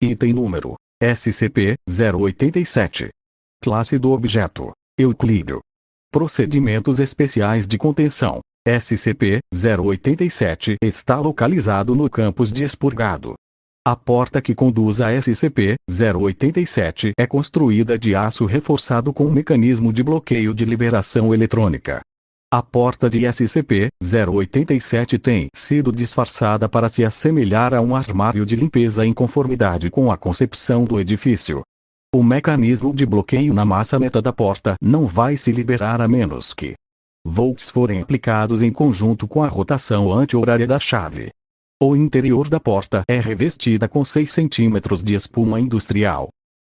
Item número: SCP-087. Classe do objeto: Euclídeo. Procedimentos especiais de contenção: SCP-087 está localizado no campus de expurgado. A porta que conduz a SCP-087 é construída de aço reforçado com um mecanismo de bloqueio de liberação eletrônica. A porta de SCP-087 tem sido disfarçada para se assemelhar a um armário de limpeza em conformidade com a concepção do edifício. O mecanismo de bloqueio na maçaneta da porta não vai se liberar a menos que volts forem aplicados em conjunto com a rotação anti-horária da chave. O interior da porta é revestida com 6 centímetros de espuma industrial.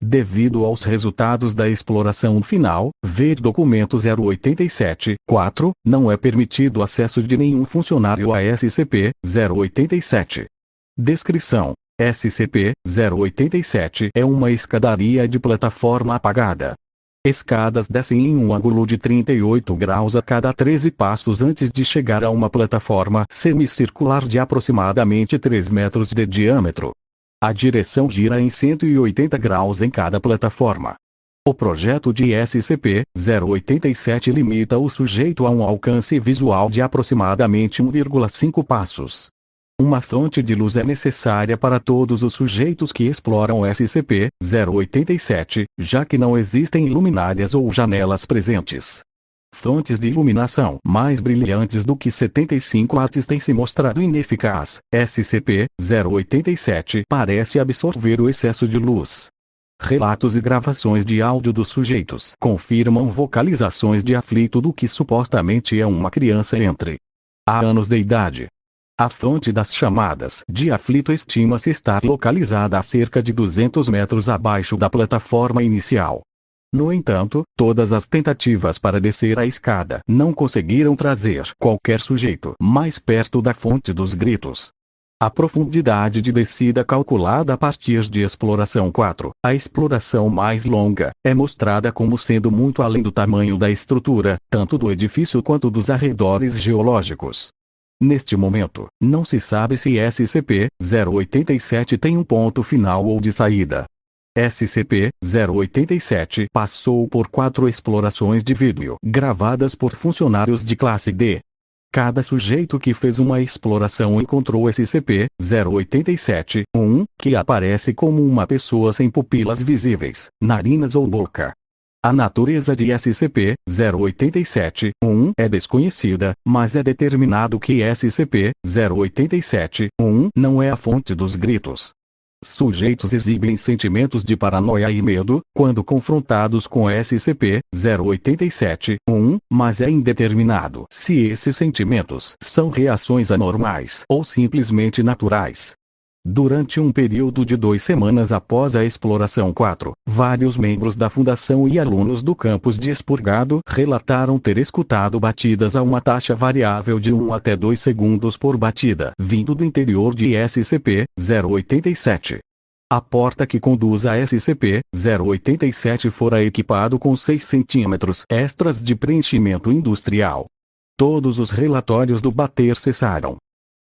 Devido aos resultados da exploração final, ver documento 087-4, não é permitido acesso de nenhum funcionário a SCP-087. Descrição: SCP-087 é uma escadaria de plataforma apagada. Escadas descem em um ângulo de 38 graus a cada 13 passos antes de chegar a uma plataforma semicircular de aproximadamente 3 metros de diâmetro. A direção gira em 180 graus em cada plataforma. O projeto de SCP-087 limita o sujeito a um alcance visual de aproximadamente 1,5 passos. Uma fonte de luz é necessária para todos os sujeitos que exploram SCP-087, já que não existem luminárias ou janelas presentes. Fontes de iluminação mais brilhantes do que 75 watts têm se mostrado ineficaz. SCP-087 parece absorver o excesso de luz. Relatos e gravações de áudio dos sujeitos confirmam vocalizações de aflito do que supostamente é uma criança entre anos de idade. A fonte das chamadas de aflito estima-se estar localizada a cerca de 200 metros abaixo da plataforma inicial. No entanto, todas as tentativas para descer a escada não conseguiram trazer qualquer sujeito mais perto da fonte dos gritos. A profundidade de descida calculada a partir de exploração 4, a exploração mais longa, é mostrada como sendo muito além do tamanho da estrutura, tanto do edifício quanto dos arredores geológicos. Neste momento, não se sabe se SCP-087 tem um ponto final ou de saída. SCP-087 passou por 4 explorações de vídeo gravadas por funcionários de classe D. Cada sujeito que fez uma exploração encontrou SCP-087, que aparece como uma pessoa sem pupilas visíveis, narinas ou boca. A natureza de SCP-087, é desconhecida, mas é determinado que SCP-087, não é a fonte dos gritos. Sujeitos exibem sentimentos de paranoia e medo quando confrontados com SCP-087, mas é indeterminado se esses sentimentos são reações anormais ou simplesmente naturais. Durante um período de 2 semanas após a exploração 4, vários membros da Fundação e alunos do campus de expurgado relataram ter escutado batidas a uma taxa variável de 1 até 2 segundos por batida, vindo do interior de SCP-087. A porta que conduz a SCP-087 fora equipado com 6 centímetros extras de preenchimento industrial. Todos os relatórios do bater cessaram.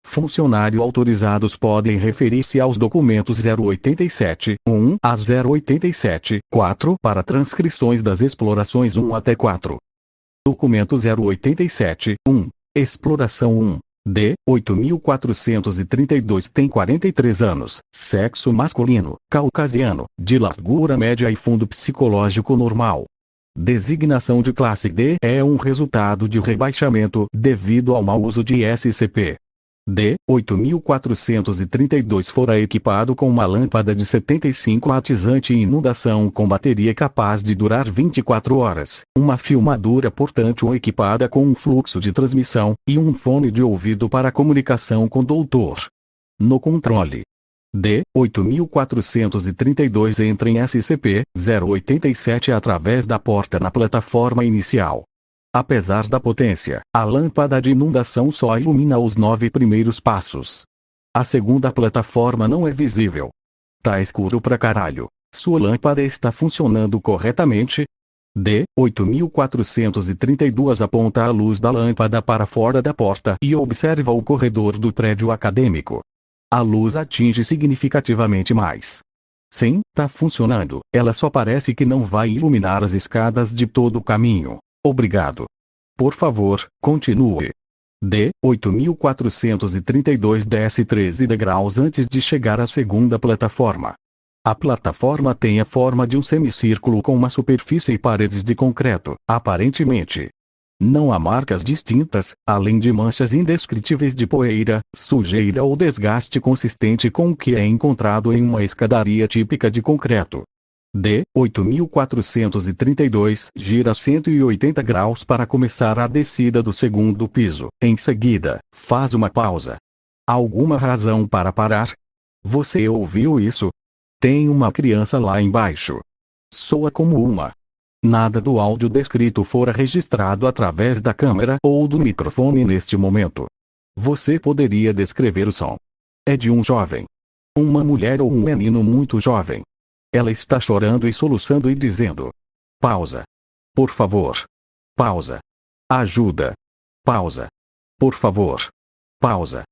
Funcionários autorizados podem referir-se aos documentos 087-1 a 087-4 para transcrições das explorações 1 até 4. Documento 087-1. Exploração 1. D. 8432 tem 43 anos, sexo masculino, caucasiano, de largura média e fundo psicológico normal. Designação de classe D é um resultado de rebaixamento devido ao mau uso de SCP. D. 8432 fora equipado com uma lâmpada de 75 watts anti-inundação com bateria capaz de durar 24 horas, uma filmadora portátil equipada com um fluxo de transmissão, e um fone de ouvido para comunicação com doutor. No controle. D. 8432 entra em SCP-087 através da porta na plataforma inicial. Apesar da potência, a lâmpada de inundação só ilumina os 9 primeiros passos. A segunda plataforma não é visível. Tá escuro pra caralho. Sua lâmpada está funcionando corretamente? D. 8432 aponta a luz da lâmpada para fora da porta e observa o corredor do prédio acadêmico. A luz atinge significativamente mais Sim, tá funcionando. Ela só parece que não vai iluminar as escadas de todo o caminho. Obrigado. Por favor, continue. D. 8.432 desce 13 degraus antes de chegar à segunda plataforma. A plataforma tem a forma de um semicírculo com uma superfície e paredes de concreto, aparentemente. Não há marcas distintas, além de manchas indescritíveis de poeira, sujeira ou desgaste consistente com o que é encontrado em uma escadaria típica de concreto. D. 8.432 gira 180 graus para começar a descida do segundo piso. Em seguida, faz uma pausa. Alguma razão para parar? Você ouviu isso? Tem uma criança lá embaixo. Soa como uma. Nada do áudio descrito fora registrado através da câmera ou do microfone neste momento. Você poderia descrever o som. É de um jovem. Uma mulher ou um menino muito jovem. Ela está chorando e soluçando e dizendo: pausa. Por favor. Pausa. Ajuda. Pausa. Por favor. Pausa.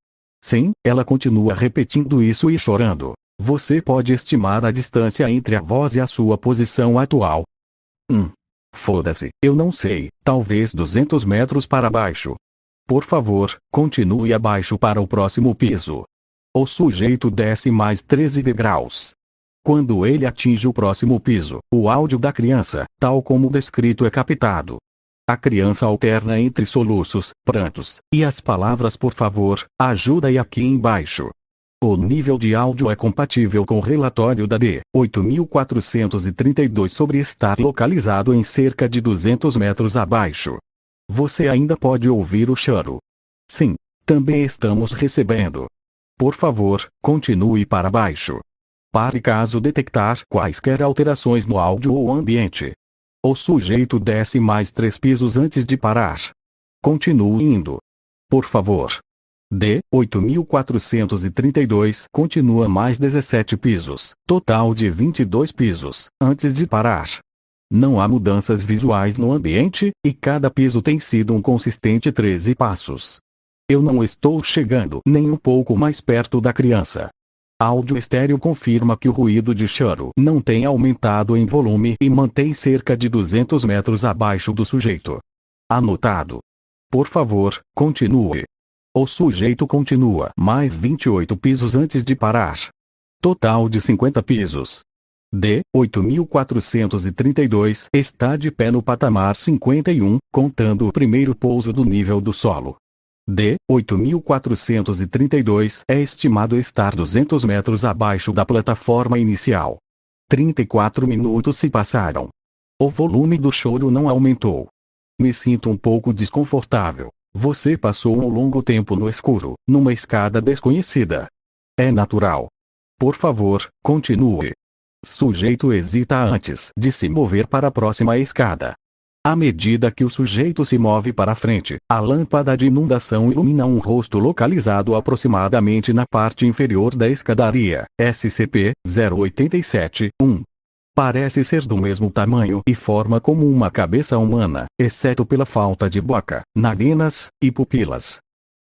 Sim, ela continua repetindo isso e chorando. Você pode estimar a distância entre a voz e a sua posição atual. Foda-se, eu não sei, talvez 200 metros para baixo. Por favor, continue abaixo para o próximo piso. O sujeito desce mais 13 degraus. Quando ele atinge o próximo piso, o áudio da criança, tal como descrito, é captado. A criança alterna entre soluços, prantos, e as palavras por favor, ajuda e aqui embaixo. O nível de áudio é compatível com o relatório da D. 8.432 sobre estar localizado em cerca de 200 metros abaixo. Você ainda pode ouvir o choro. Sim, também estamos recebendo. Por favor, continue para baixo. Pare caso detectar quaisquer alterações no áudio ou ambiente. O sujeito desce mais 3 pisos antes de parar. Continue indo. Por favor. D. 8.432 continua mais 17 pisos, total de 22 pisos, antes de parar. Não há mudanças visuais no ambiente, e cada piso tem sido um consistente 13 passos. Eu não estou chegando nem um pouco mais perto da criança. Áudio estéreo confirma que o ruído de choro não tem aumentado em volume e mantém cerca de 200 metros abaixo do sujeito. Anotado. Por favor, continue. O sujeito continua mais 28 pisos antes de parar. Total de 50 pisos. D. 8.432 está de pé no patamar 51, contando o primeiro pouso do nível do solo. D. 8.432 é estimado estar 200 metros abaixo da plataforma inicial. 34 minutos se passaram. O volume do choro não aumentou. Me sinto um pouco desconfortável. Você passou um longo tempo no escuro, numa escada desconhecida. É natural. Por favor, continue. Sujeito hesita antes de se mover para a próxima escada. À medida que o sujeito se move para frente, a lâmpada de inundação ilumina um rosto localizado aproximadamente na parte inferior da escadaria, SCP-087-1. Parece ser do mesmo tamanho e forma como uma cabeça humana, exceto pela falta de boca, narinas e pupilas.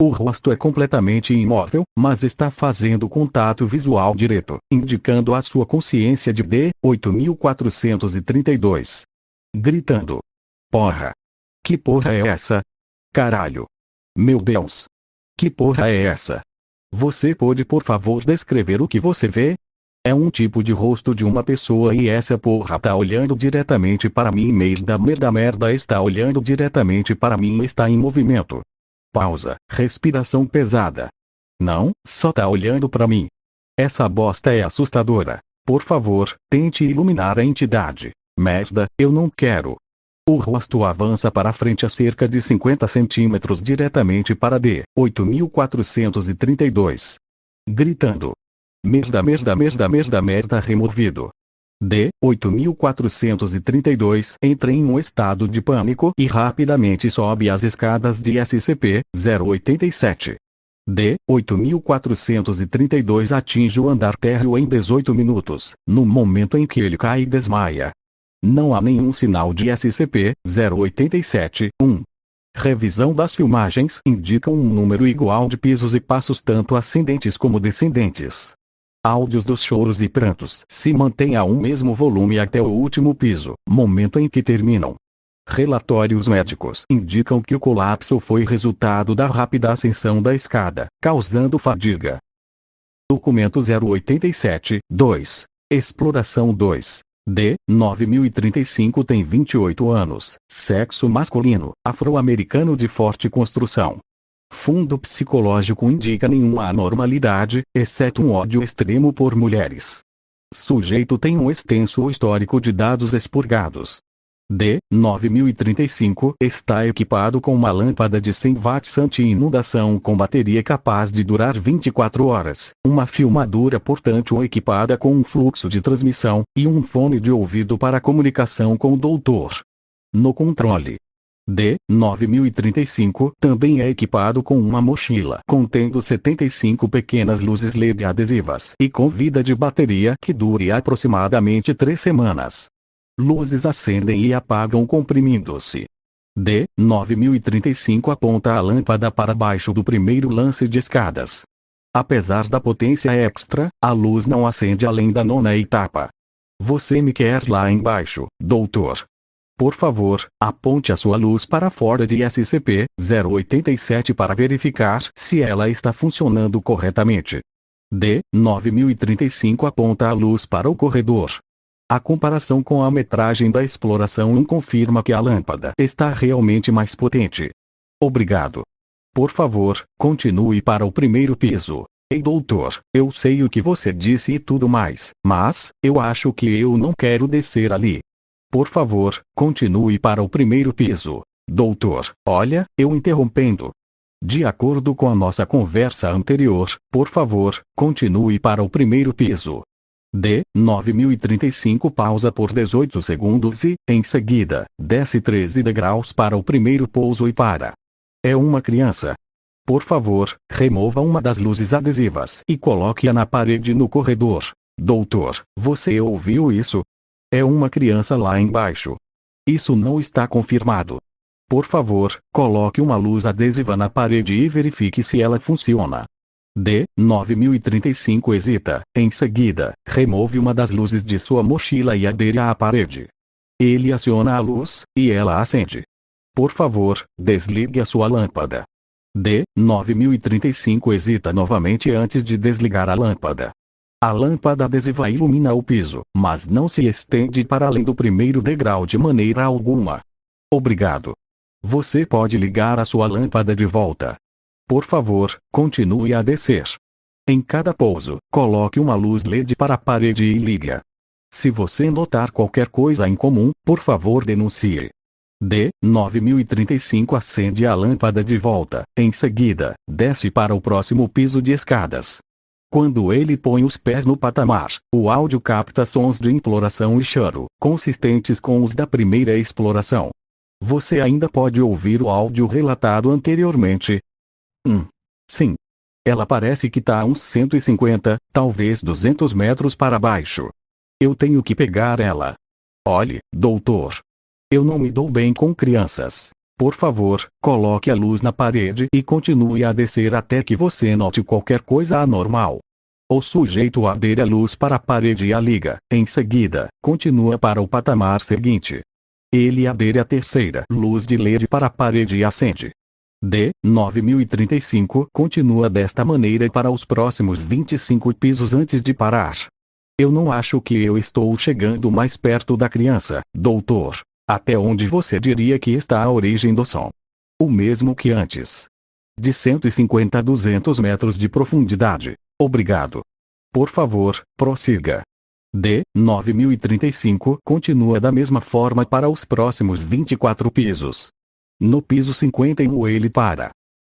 O rosto é completamente imóvel, mas está fazendo contato visual direto, indicando a sua consciência de D. 8.432. Gritando. Porra! Que porra é essa? Caralho! Meu Deus! Que porra é essa? Você pode por favor descrever o que você vê? É um tipo de rosto de uma pessoa e essa porra tá olhando diretamente para mim. Merda está olhando diretamente para mim e está em movimento. Pausa. Respiração pesada. Não, só tá olhando para mim. Essa bosta é assustadora. Por favor, tente iluminar a entidade. Merda, eu não quero. O rosto avança para frente a cerca de 50 centímetros diretamente para D. 8.432. Gritando. Merda removido. D. 8.432 entra em um estado de pânico e rapidamente sobe as escadas de SCP-087. D. 8.432 atinge o andar térreo em 18 minutos, no momento em que ele cai e desmaia. Não há nenhum sinal de SCP-087-1. Revisão das filmagens indica um número igual de pisos e passos tanto ascendentes como descendentes. Áudios dos choros e prantos se mantêm a um mesmo volume até o último piso, momento em que terminam. Relatórios médicos indicam que o colapso foi resultado da rápida ascensão da escada, causando fadiga. Documento 087-2. Exploração 2. D. 9035 tem 28 anos, sexo masculino, afro-americano de forte construção. Fundo psicológico indica nenhuma anormalidade, exceto um ódio extremo por mulheres. Sujeito tem um extenso histórico de dados expurgados. D. 9035 está equipado com uma lâmpada de 100 watts anti-inundação com bateria capaz de durar 24 horas, uma filmadora portátil equipada com um fluxo de transmissão, e um fone de ouvido para comunicação com o doutor. No controle. D. 9035 também é equipado com uma mochila contendo 75 pequenas luzes LED adesivas e com vida de bateria que dure aproximadamente 3 semanas. Luzes acendem e apagam comprimindo-se. D. 9035 aponta a lâmpada para baixo do primeiro lance de escadas. Apesar da potência extra, a luz não acende além da 9ª etapa. Você me quer lá embaixo, doutor. Por favor, aponte a sua luz para fora de SCP-087 para verificar se ela está funcionando corretamente. D. 9035 aponta a luz para o corredor. A comparação com a metragem da exploração 1 confirma que a lâmpada está realmente mais potente. Obrigado. Por favor, continue para o primeiro piso. Ei doutor, eu sei o que você disse e tudo mais, mas, eu acho que eu não quero descer ali. Por favor, continue para o primeiro piso. Doutor, olha, eu interrompendo. De acordo com a nossa conversa anterior, por favor, continue para o primeiro piso. D. 9035 pausa por 18 segundos e, em seguida, desce 13 degraus para o primeiro pouso e para. É uma criança. Por favor, remova uma das luzes adesivas e coloque-a na parede no corredor. Doutor, você ouviu isso? É uma criança lá embaixo. Isso não está confirmado. Por favor, coloque uma luz adesiva na parede e verifique se ela funciona. D. 9035 hesita, em seguida, remove uma das luzes de sua mochila e adere à parede. Ele aciona a luz, e ela acende. Por favor, desligue a sua lâmpada. D. 9035 hesita novamente antes de desligar a lâmpada. A lâmpada adesiva ilumina o piso, mas não se estende para além do primeiro degrau de maneira alguma. Obrigado. Você pode ligar a sua lâmpada de volta. Por favor, continue a descer. Em cada pouso, coloque uma luz LED para a parede e ligue-a. Se você notar qualquer coisa incomum, por favor denuncie. D. 9035 acende a lâmpada de volta, em seguida, desce para o próximo piso de escadas. Quando ele põe os pés no patamar, o áudio capta sons de imploração e choro, consistentes com os da primeira exploração. Você ainda pode ouvir o áudio relatado anteriormente. Sim. Ela parece que está a uns 150, talvez 200 metros para baixo. Eu tenho que pegar ela. Olhe, doutor. Eu não me dou bem com crianças. Por favor, coloque a luz na parede e continue a descer até que você note qualquer coisa anormal. O sujeito adere a luz para a parede e a liga. Em seguida, continua para o patamar seguinte. Ele adere a terceira luz de LED para a parede e acende. D. 9035 continua desta maneira para os próximos 25 pisos antes de parar. Eu não acho que eu estou chegando mais perto da criança, doutor. Até onde você diria que está a origem do som? O mesmo que antes. De 150 a 200 metros de profundidade. Obrigado. Por favor, prossiga. D. 9035 continua da mesma forma para os próximos 24 pisos. No piso 51 ele para.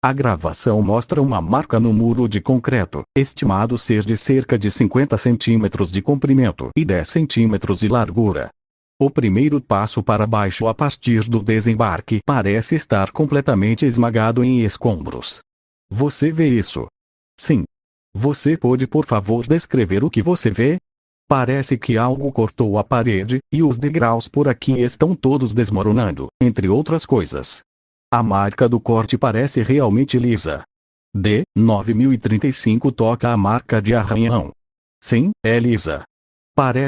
A gravação mostra uma marca no muro de concreto, estimado ser de cerca de 50 centímetros de comprimento e 10 centímetros de largura. O primeiro passo para baixo a partir do desembarque parece estar completamente esmagado em escombros. Você vê isso? Sim. Você pode por favor descrever o que você vê? Parece que algo cortou a parede, e os degraus por aqui estão todos desmoronando, entre outras coisas. A marca do corte parece realmente lisa. D. 9035 toca a marca de arranhão. Sim, é lisa. Parece